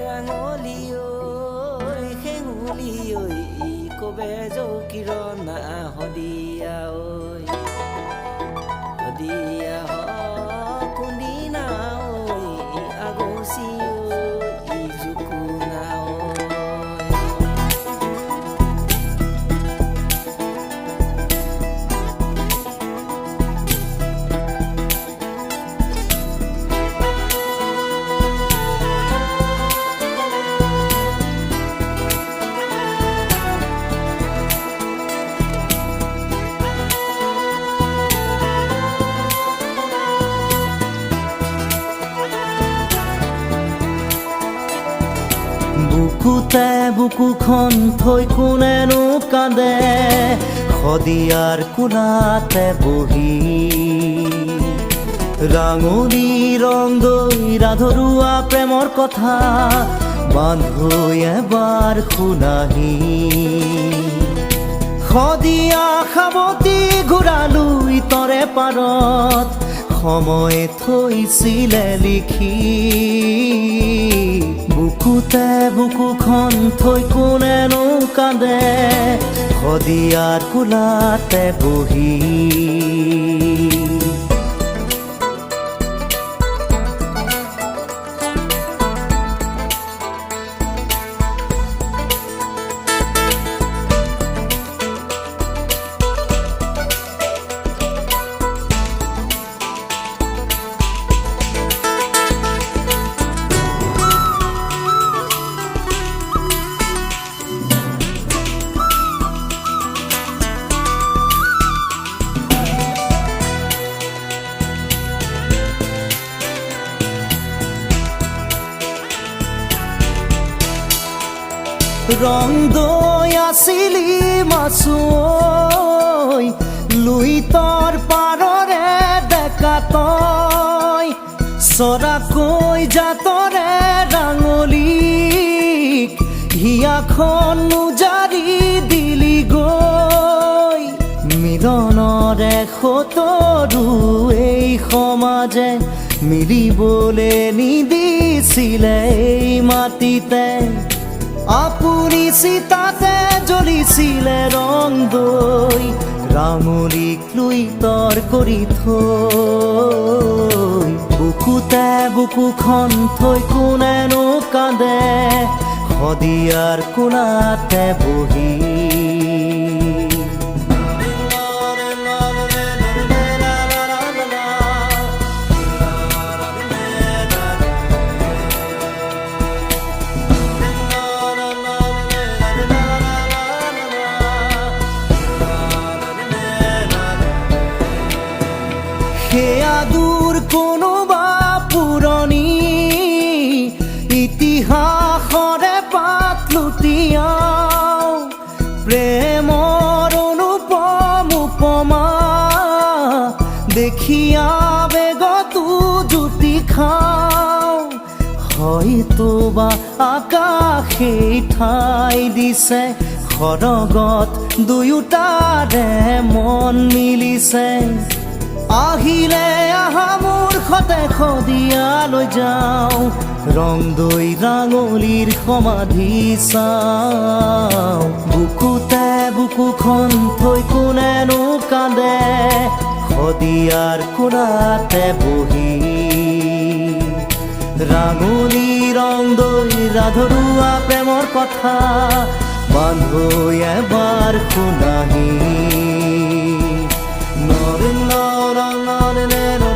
ৰাঙলী ঐ হেঙুলী ঐ কবে যৌ কিৰণা শদিয়া ঐ শদিয়া কোনদিনা ঐ আগচি ঐ জুকুনা বুকুতে বুকুখন থৈ কোনেনো কান্দে শদিয়াৰ কোলাতে বহি ৰাঙলী ৰং দৈ ৰাধৰুৱা প্ৰেমৰ কথা বান্ধো এবাৰ শুনাহি শদিয়া সাৱতি ঘূৰালৈ তৰে পাৰত সময় থৈছিলে লিখি বুকুতে বুকুখন থৈ কোনেনো কান্দে শদিয়াৰ কোলাতে বহি ৰং দৈ আছিলি মাছুঐ লুইতৰ পাৰৰে ডেকা তই চৰাকৈ জাতৰে ৰাঙলীক হিয়াখন উজাৰি দিলি গৈ মিলনৰে সতৰু এই সমাজে মিলিবলৈ নিদিছিলে এই মাটিতে আপুনি চিতাতে জ্বলিছিলে ৰং দৈ ৰাঙলীক লুইতৰ কৰি থৈ বুকুতে বুকুখন থৈ কোনেনো কান্দে শদিয়াৰ কোলাতে বহি সেয়া দূৰ কোনোবা পুৰণি ইতিহাসৰে পাত লুটিয়াও প্ৰেমৰ অনুপম উপমা দেখিয়া বেগতো জুতি খাওঁ হয়তো বা আকাশেই ঠাই দিছে সৰগত দুয়োটাৰে মন মিলিছে আহিলে আহা মোৰ সতে শদিয়ালৈ যাওঁ ৰং দৈ ৰাঙলীৰ সমাধি চাওঁ বুকুতে বুকুখন থৈ কোনেনো কান্দে শদিয়াৰ কোলাতে বহি ৰাঙলী ৰং দৈ ৰাধৰুৱা প্ৰেমৰ কথা বান্ধো এবাৰ শুনাহি No, no, no, no, no, no, no.